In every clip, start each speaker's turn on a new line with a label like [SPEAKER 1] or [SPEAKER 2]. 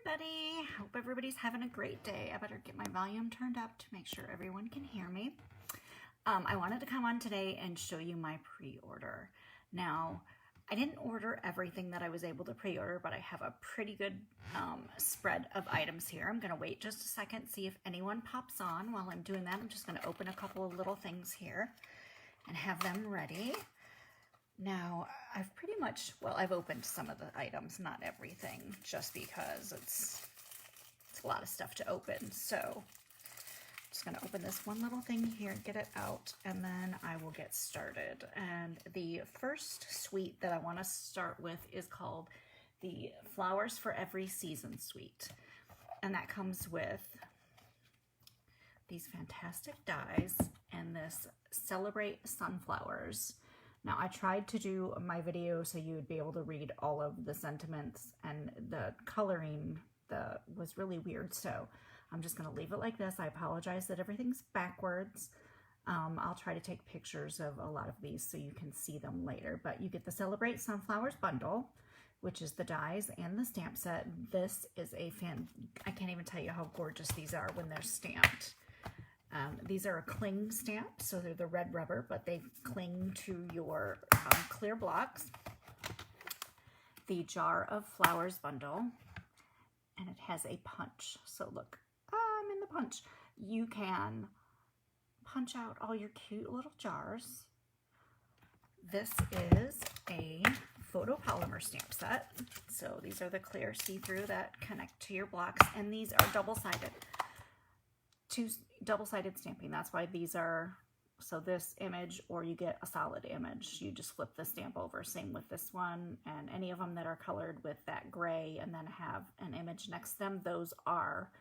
[SPEAKER 1] everybody. Hope everybody's having a great day. I better get my volume turned up to make sure everyone can hear me. I wanted to come on today and show you my pre-order. Now, I didn't order everything that I was able to pre-order, but I have a pretty good spread of items here. I'm going to wait just a second, see if anyone pops on. While I'm doing that, I'm just going to open a couple of little things here and have them ready. Now, I've pretty much, well, I've opened some of the items, not everything, just because it's a lot of stuff to open. So I'm just going to open this one little thing here and get it out, and then I will get started. And the first suite that I want to start with is called the Flowers for Every Season suite. And that comes with these fantastic dies and this Celebrate Sunflowers. Now, I tried to do my video so you would be able to read all of the sentiments, and the coloring was really weird, so I'm just going to leave it like this. I apologize that everything's backwards. I'll try to take pictures of a lot of these so you can see them later, but you get the Celebrate Sunflowers bundle, which is the dies and the stamp set. This is I can't even tell you how gorgeous these are when they're stamped. These are a cling stamp, so they're the red rubber, but they cling to your clear blocks. The Jar of Flowers bundle, and it has a punch. So look, I'm in the punch. You can punch out all your cute little jars. This is a photopolymer stamp set. So these are the clear see-through that connect to your blocks, and these are double-sided. Double-sided stamping. That's why these are, so this image, or you get a solid image, you just flip the stamp over. Same with this one, and any of them that are colored with that gray and then have an image next to them, those are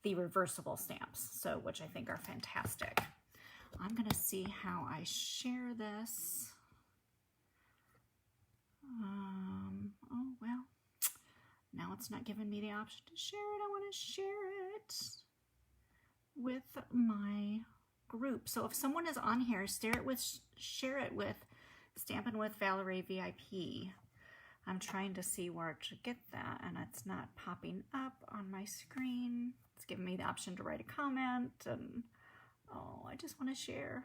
[SPEAKER 1] the reversible stamps, so which I think are fantastic. I'm gonna see how I share this. Oh well, now it's not giving me the option to share it. I want to share it with my group. So if someone is on here, share it with Stampin' with Valerie VIP. I'm trying to see where to get that, and it's not popping up on my screen. It's giving me the option to write a comment, and oh, I just want to share.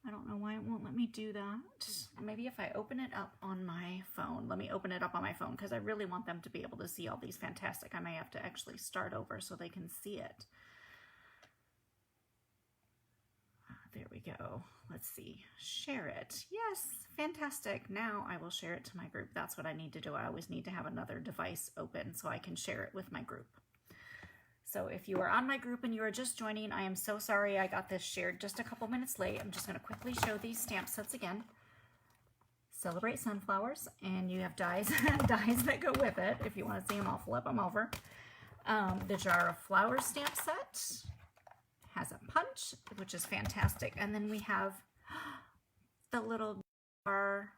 [SPEAKER 1] I don't know why it won't let me do that. Maybe if I open it up on my phone. Let me open it up on my phone because I really want them to be able to see all these fantastic. I may have to actually start over so they can see it. There we go. Let's see. Share it. Yes, fantastic. Now I will share it to my group. That's what I need to do. I always need to have another device open so I can share it with my group. So if you are on my group and you are just joining, I am so sorry I got this shared just a couple minutes late. I'm just going to quickly show these stamp sets again. Celebrate Sunflowers, and you have dies that go with it. If you want to see them, I'll flip them over. The Jar of Flowers stamp set has a punch, which is fantastic. And then we have the little jar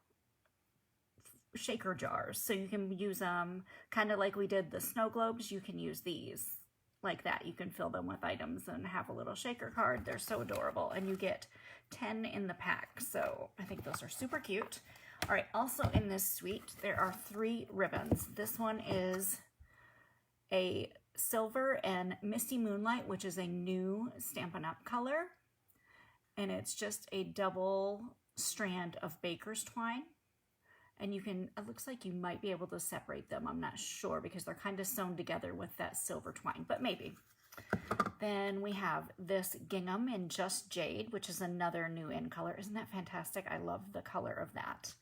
[SPEAKER 1] shaker jars. So you can use them kind of like we did the snow globes. You can use these like that. You can fill them with items and have a little shaker card. They're so adorable, and you get 10 in the pack, so I think those are super cute. All right, also in this suite there are 3 ribbons. This one is a silver and Misty Moonlight, which is a new Stampin' Up color, and it's just a double strand of baker's twine. And you can, it looks like you might be able to separate them. I'm not sure because they're kind of sewn together with that silver twine, but maybe. Then we have this gingham in Just Jade, which is another new in color. Isn't that fantastic? I love the color of that.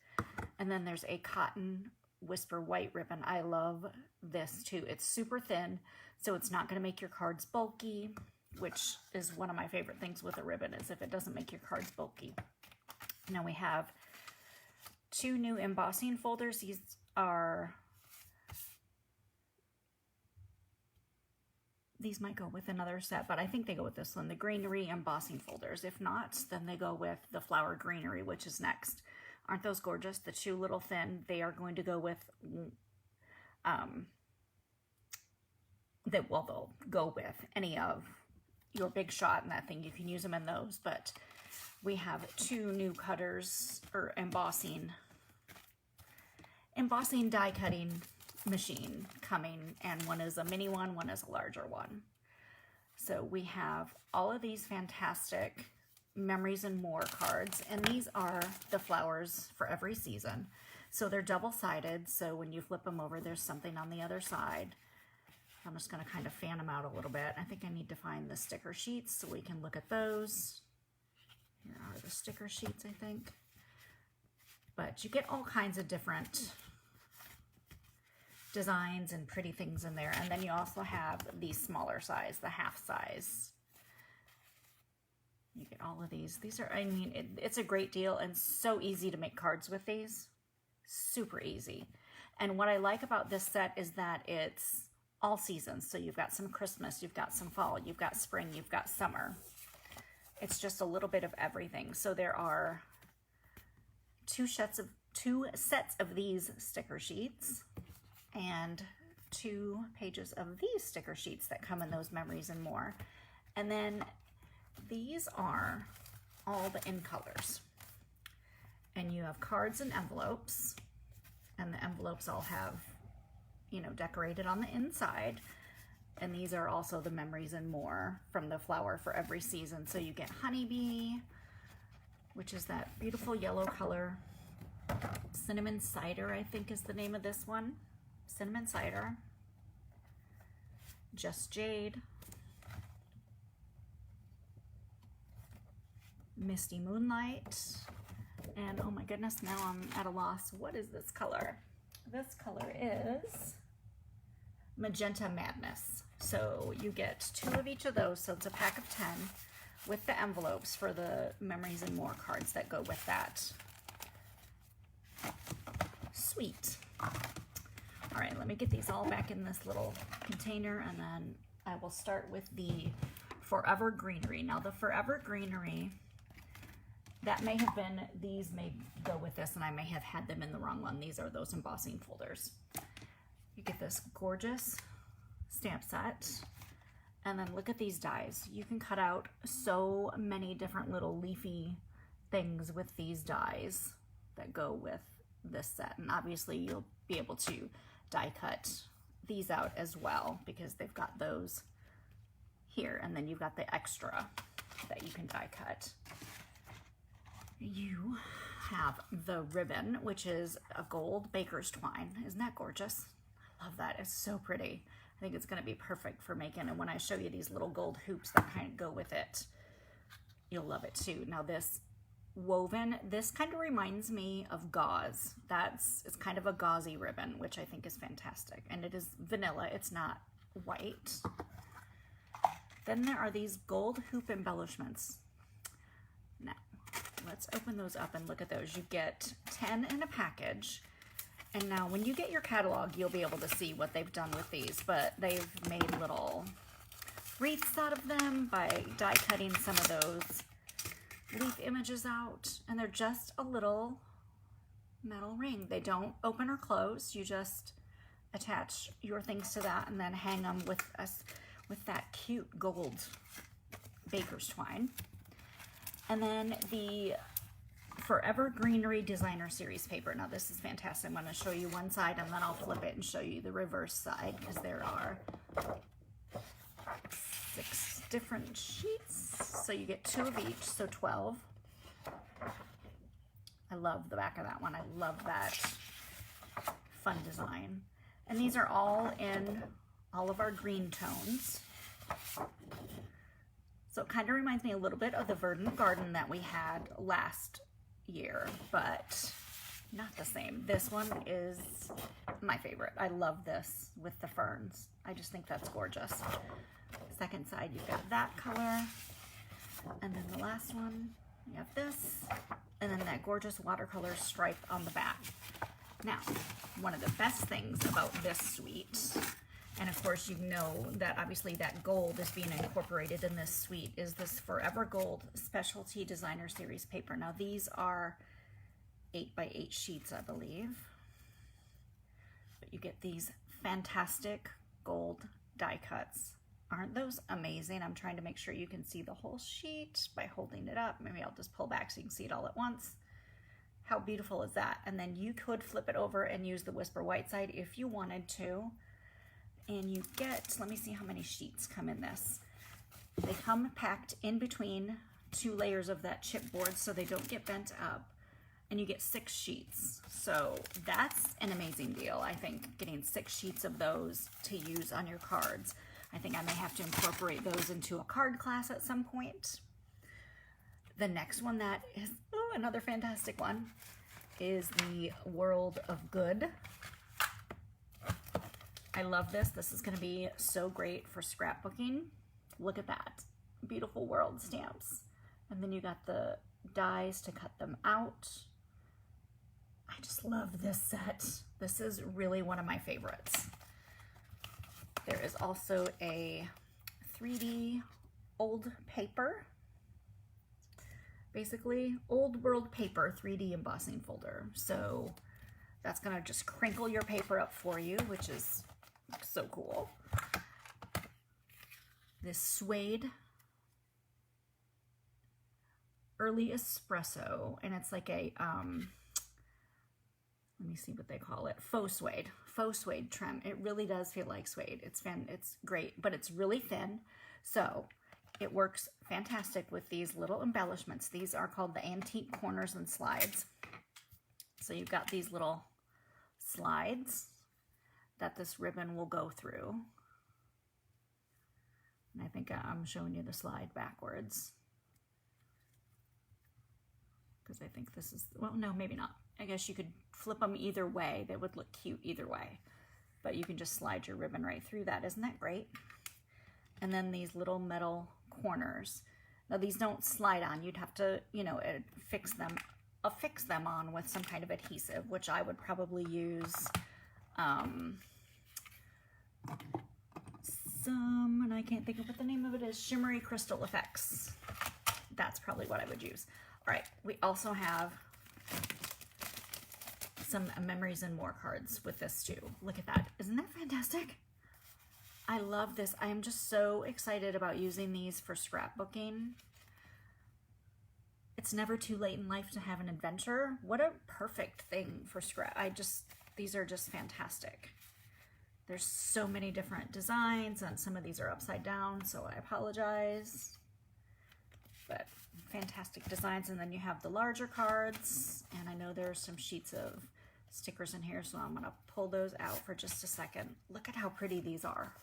[SPEAKER 1] And then there's a cotton whisper white ribbon. I love this too. It's super thin, so it's not going to make your cards bulky, which is one of my favorite things with a ribbon, is if it doesn't make your cards bulky. Now we have 2 new embossing folders. These might go with another set, but I think they go with this one, the greenery embossing folders. If not, then they go with the flower greenery, which is next. Aren't those gorgeous? The 2 little thin, they are going to go with, they'll go with any of your big shot and that thing. You can use them in those, but we have 2 new cutters, or embossing die cutting machine coming, and one is a mini one is a larger one. So we have all of these fantastic Memories and More cards, and these are the flowers for every season. So they're double-sided, so when you flip them over, there's something on the other side. I'm just going to kind of fan them out a little bit. I think I need to find the sticker sheets so we can look at those. Here are the sticker sheets, I think. But you get all kinds of different designs and pretty things in there. And then you also have the smaller size, the half size. You get all of these. These are, I mean, it's a great deal and so easy to make cards with these. Super easy. And what I like about this set is that it's all seasons. So you've got some Christmas, you've got some fall, you've got spring, you've got summer. It's just a little bit of everything. So there are two sets of these sticker sheets and 2 pages of these sticker sheets that come in those Memories and More. And then these are all the in colors. And you have cards and envelopes, and the envelopes all have, you know, decorated on the inside. And these are also the Memories and More from the flower for every season. So you get Honeybee, which is that beautiful yellow color. Cinnamon Cider, I think, is the name of this one. Cinnamon Cider. Just Jade. Misty Moonlight. And oh my goodness, now I'm at a loss. What is this color? This color is Magenta Madness. So you get 2 of each of those, so it's a pack of 10 with the envelopes for the Memories and More cards that go with that. Sweet. All right, let me get these all back in this little container, and then I will start with the Forever Greenery. Now the Forever Greenery, that may have been, these may go with this, and I may have had them in the wrong one. These are those embossing folders. You get this gorgeous stamp set, and then look at these dies. You can cut out so many different little leafy things with these dies that go with this set, and obviously you'll be able to die cut these out as well because they've got those here, and then you've got the extra that you can die cut. You have the ribbon, which is a gold baker's twine. Isn't that gorgeous? I love that. It's so pretty. I think it's going to be perfect for making, and when I show you these little gold hoops that kind of go with it, you'll love it too. Now this woven, this kind of reminds me of gauze. It's kind of a gauzy ribbon, which I think is fantastic, and it is vanilla. It's not white. Then there are these gold hoop embellishments. Now let's open those up and look at those. You get 10 in a package. And now when you get your catalog, you'll be able to see what they've done with these, but they've made little wreaths out of them by die cutting some of those leaf images out, and they're just a little metal ring. They don't open or close. You just attach your things to that and then hang them with that cute gold baker's twine. And then the Forever Greenery Designer Series paper. Now this is fantastic. I'm going to show you one side and then I'll flip it and show you the reverse side because there are 6 different sheets. So you get 2 of each, so 12. I love the back of that one. I love that fun design. And these are all in all of our green tones. So it kind of reminds me a little bit of the Verdant Garden that we had last year, but not the same. This one is my favorite. I love this with the ferns. I just think that's gorgeous. Second side, you've got that color. And then the last one, you have this. And then that gorgeous watercolor stripe on the back. Now, one of the best things about this suite, and of course you know that obviously that gold is being incorporated in this suite, is this Forever Gold Specialty Designer Series paper. Now these are 8x8 sheets, I believe. But you get these fantastic gold die cuts. Aren't those amazing? I'm trying to make sure you can see the whole sheet by holding it up. Maybe I'll just pull back so you can see it all at once. How beautiful is that? And then you could flip it over and use the Whisper White side if you wanted to. And you get, let me see how many sheets come in this. They come packed in between 2 layers of that chipboard so they don't get bent up. And you get 6 sheets. So that's an amazing deal, I think, getting 6 sheets of those to use on your cards. I think I may have to incorporate those into a card class at some point. The next one that is another fantastic one is the World of Good. I love this. This is going to be so great for scrapbooking. Look at that. Beautiful world stamps. And then you got the dies to cut them out. I just love this set. This is really one of my favorites. There is also a 3D old paper. Basically, old world paper 3D embossing folder. So that's gonna just crinkle your paper up for you, which is so cool. This suede early espresso, and it's like a, let me see what they call it, faux suede trim. It really does feel like suede. It's great, but it's really thin. So it works fantastic with these little embellishments. These are called the antique corners and slides. So you've got these little slides that this ribbon will go through. And I think I'm showing you the slide backwards, because I think this is, well, no, maybe not. I guess you could flip them either way. They would look cute either way. But you can just slide your ribbon right through that. Isn't that great? And then these little metal corners. Now these don't slide on. You'd have to, you know, affix them on with some kind of adhesive, which I would probably use and I can't think of what the name of it is, Shimmery Crystal Effects. That's probably what I would use. All right, we also have some Memories and More cards with this too. Look at that. Isn't that fantastic? I love this. I am just so excited about using these for scrapbooking. It's never too late in life to have an adventure. What a perfect thing for scrap. These are just fantastic. There's so many different designs, and some of these are upside down, so I apologize. But fantastic designs. And then you have the larger cards, and I know there's some sheets of stickers in here, so I'm gonna pull those out for just a second. Look at how pretty these are.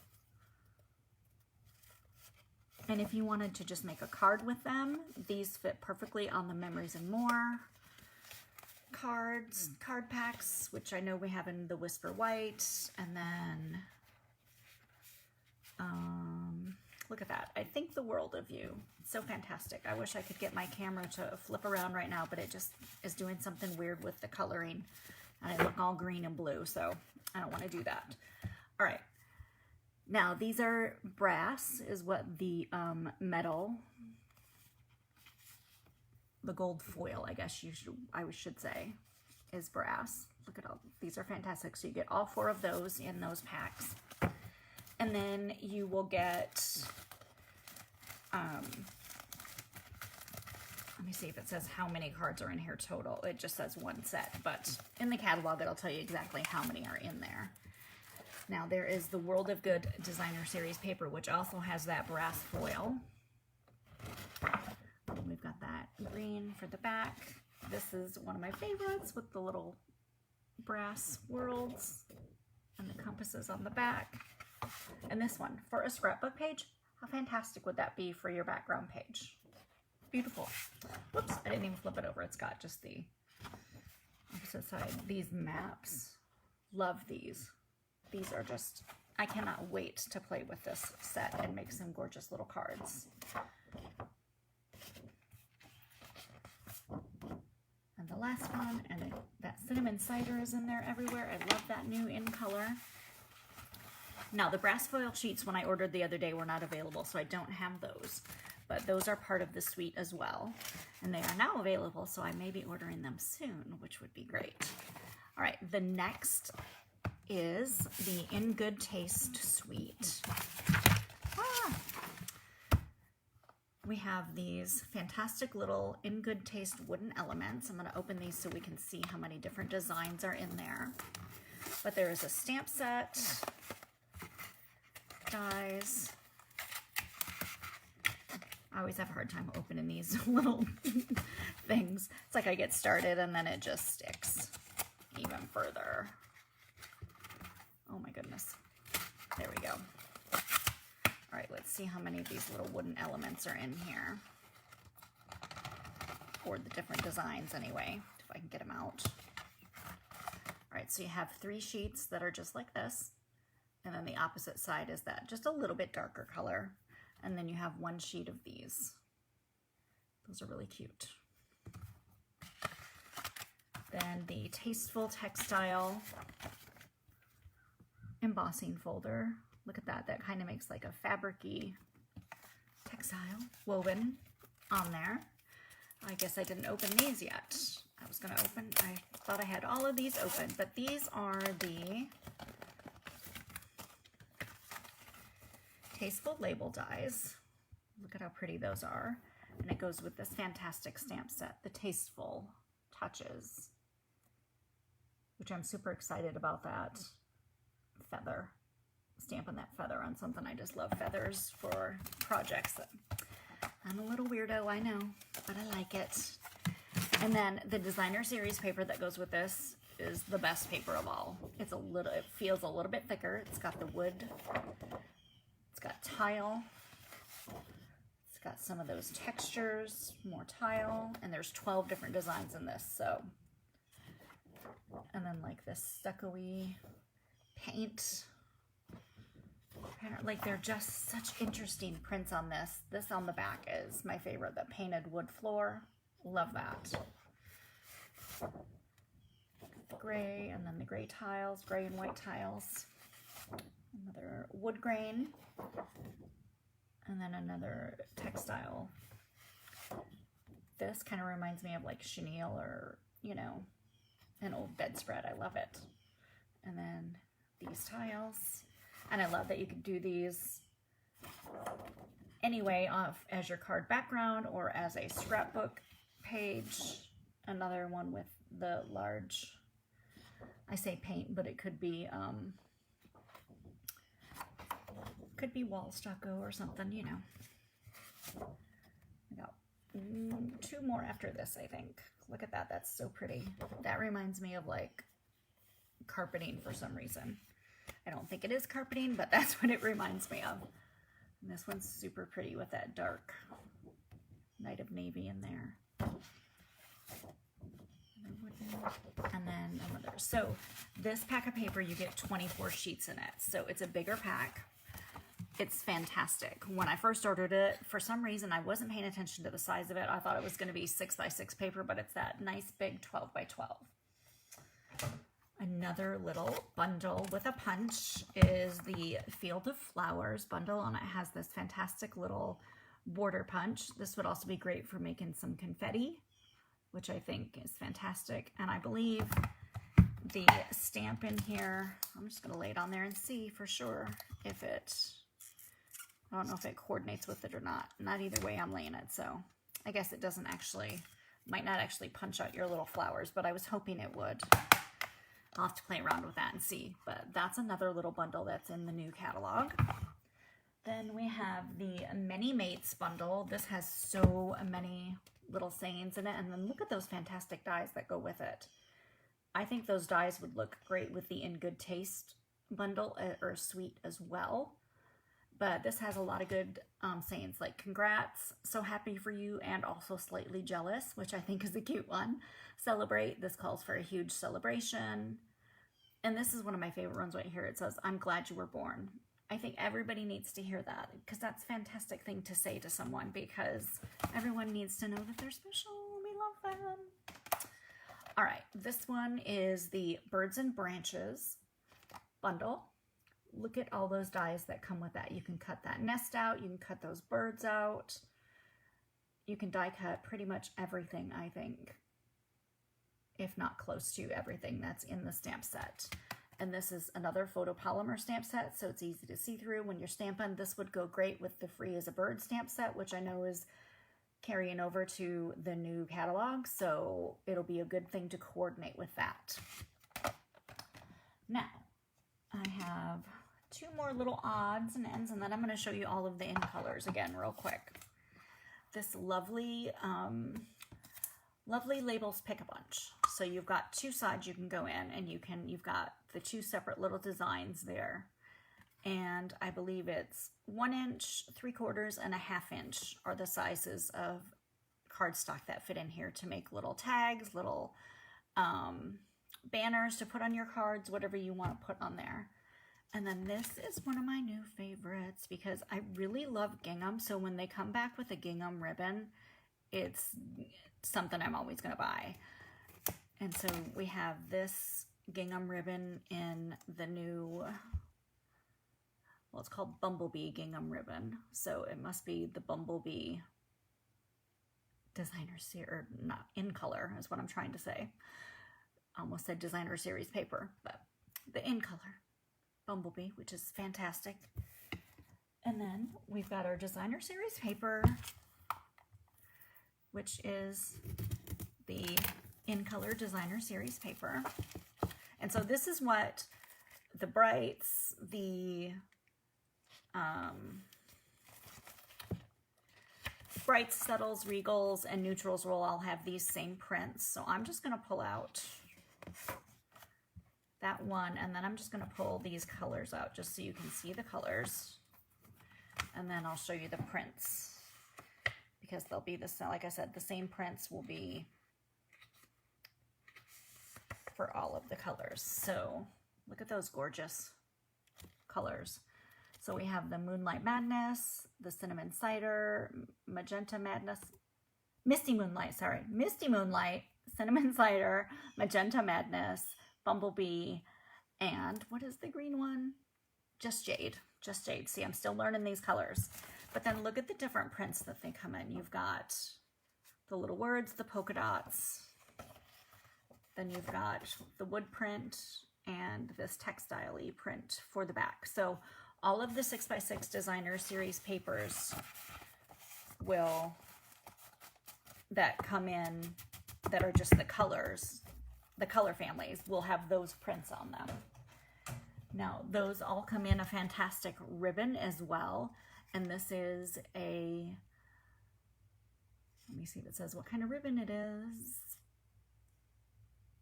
[SPEAKER 1] And if you wanted to just make a card with them, these fit perfectly on the Memories and More cards, card packs, which I know we have in the Whisper White. And then, look at that. I think the world of you. It's so fantastic. I wish I could get my camera to flip around right now, but it just is doing something weird with the coloring. And I look all green and blue, so I don't want to do that. All right. Now, these are brass, is what the metal, the gold foil, I guess I should say, is brass. Look at all, these are fantastic. So you get all 4 of those in those packs. And then you will get, let me see if it says how many cards are in here total. It just says 1 set, but in the catalog, it'll tell you exactly how many are in there. Now there is the World of Good Designer Series paper, which also has that brass foil. And we've got that green for the back. This is one of my favorites with the little brass worlds and the compasses on the back. And this one, for a scrapbook page, how fantastic would that be for your background page? Beautiful. Whoops, I didn't even flip it over. It's got just the opposite side. These maps, love these. These are just, I cannot wait to play with this set and make some gorgeous little cards. And the last one, and that cinnamon cider is in there everywhere. I love that new in color. Now the brass foil sheets, when I ordered the other day, were not available, so I don't have those. But those are part of the suite as well. And they are now available, so I may be ordering them soon, which would be great. All right, the next is the In Good Taste suite. we have these fantastic little In Good Taste wooden elements. I'm going to open these so we can see how many different designs are in there. But there is a stamp set, dies. I always have a hard time opening these little things. It's like I get started and then it just sticks even further. Oh my goodness. There we go. All right, let's see how many of these little wooden elements are in here. Or the different designs anyway, if I can get them out. All right, so you have 3 sheets that are just like this. And then the opposite side is that, just a little bit darker color. And then you have 1 sheet of these. Those are really cute. Then the Tasteful Textile embossing folder. Look at that. That kind of makes like a fabric-y textile woven on there. I guess I didn't open these yet. I was going to open, I thought I had all of these open, but these are the Tasteful label dies. Look at how pretty those are. And it goes with this fantastic stamp set, the Tasteful Touches, which I'm super excited about that feather. Stamping that feather on something. I just love feathers for projects. I'm a little weirdo, I know, but I like it. And then the designer series paper that goes with this is the best paper of all. It feels a little bit thicker. It's got the wood. It's got tile. It's got some of those textures, more tile, and there's 12 different designs in this. So, and then like this stucco-y paint. Like, they're just such interesting prints on this. This on the back is my favorite, the painted wood floor. Love that. The gray, and then the gray tiles, gray and white tiles. Another wood grain, and then another textile. This kind of reminds me of like chenille or, you know, an old bedspread. I love it. And then these tiles. And I love that you can do these anyway as your card background or as a scrapbook page. Another one with the large, I say paint, but it could be wall stucco or something, you know. I got 2 more after this, I think. Look at that. That's so pretty. That reminds me of like carpeting for some reason. I don't think it is carpeting, but that's what it reminds me of. And this one's super pretty with that dark Night of Navy in there. And then another. So this pack of paper, you get 24 sheets in it. So it's a bigger pack. It's fantastic. When I first ordered it, for some reason, I wasn't paying attention to the size of it. I thought it was going to be 6x6 paper, but it's that nice big 12x12. Another little bundle with a punch is the Field of Flowers bundle, and it has this fantastic little border punch. This would also be great for making some confetti, which I think is fantastic. And I believe the stamp in here, I'm just going to lay it on there and see for sure if it, I don't know if it coordinates with it or not. Not either way I'm laying it, so I guess it doesn't actually, might not actually punch out your little flowers, but I was hoping it would. I'll have to play around with that and see, but that's another little bundle that's in the new catalog. Then we have the Many Mates bundle. This has so many little sayings in it, and then look at those fantastic dies that go with it. I think those dies would look great with the In Good Taste bundle or suite as well, but this has a lot of good sayings like congrats, so happy for you, and also slightly jealous, which I think is a cute one. Celebrate, this calls for a huge celebration. And this is one of my favorite ones right here. It says, I'm glad you were born. I think everybody needs to hear that because that's a fantastic thing to say to someone because everyone needs to know that they're special. We love them. All right, this one is the Birds and Branches bundle. Look at all those dies that come with that. You can cut that nest out. You can cut those birds out. You can die cut pretty much everything, I think, if not close to everything that's in the stamp set. And this is another photopolymer stamp set, so it's easy to see through when you're stamping. This would go great with the Free as a Bird stamp set, which I know is carrying over to the new catalog, so it'll be a good thing to coordinate with that. Now, I have two more little odds and ends, and then I'm going to show you all of the in colors again real quick. This lovely Labels Pick-a-Bunch. So you've got two sides you can go in, and you've got the two separate little designs there. And I believe it's 1 inch, 3/4, and 1/2 inch are the sizes of cardstock that fit in here to make little tags, little banners to put on your cards, whatever you want to put on there. And then this is one of my new favorites because I really love gingham. So when they come back with a gingham ribbon, it's something I'm always going to buy. And so we have this gingham ribbon in the new, well, it's called Bumblebee gingham ribbon. So it must be the Bumblebee designer series, or not, in color is what I'm trying to say. I almost said designer series paper, but the in color Bumblebee, which is fantastic. And then we've got our designer series paper, which is the in color designer series paper. And so this is what the Brights, the Brights, Subtles, Regals, and Neutrals will all have these same prints. So I'm just going to pull out that one, and then I'm just going to pull these colors out just so you can see the colors. And then I'll show you the prints, because they'll be the same. Like I said, the same prints will be for all of the colors. So look at those gorgeous colors. So we have the Moonlight Madness, the Cinnamon Cider, Magenta Madness, Misty Moonlight, Cinnamon Cider, Magenta Madness, Bumblebee, and what is the green one? Just Jade. See, I'm still learning these colors. But then look at the different prints that they come in. You've got the little words, the polka dots. Then you've got the wood print and this textile-y print for the back. So all of the 6x6 designer series papers that come in that are just the colors, the color families, will have those prints on them. Now, those all come in a fantastic ribbon as well. And this is a, let me see if it says what kind of ribbon it is.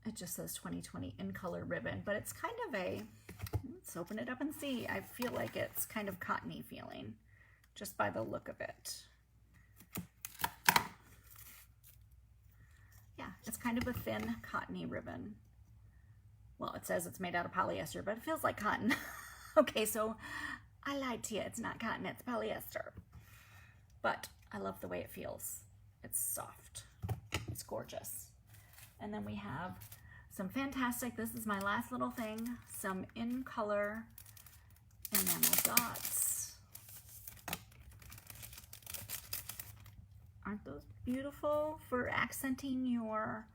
[SPEAKER 1] It just says 2020 in color ribbon, but it's kind of a, let's open it up and see. I feel like it's kind of cottony feeling just by the look of it. Yeah, it's kind of a thin cottony ribbon. Well, it says it's made out of polyester, but it feels like cotton. Okay, so I lied to you. It's not cotton, it's polyester. But I love the way it feels. It's soft. It's gorgeous. And then we have some fantastic, this is my last little thing, some in color enamel dots. Aren't those beautiful for accenting your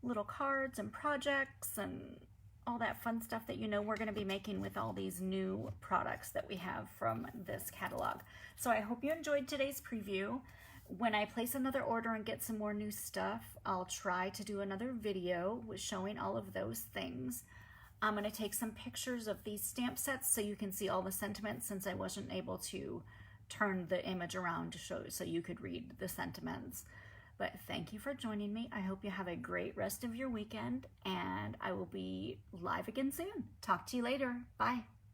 [SPEAKER 1] little cards and projects and all that fun stuff that you know we're going to be making with all these new products that we have from this catalog. So I hope you enjoyed today's preview. When I place another order and get some more new stuff, I'll try to do another video with showing all of those things. I'm going to take some pictures of these stamp sets so you can see all the sentiments, since I wasn't able to turn the image around to show so you could read the sentiments. But thank you for joining me. I hope you have a great rest of your weekend, and I will be live again soon. Talk to you later. Bye.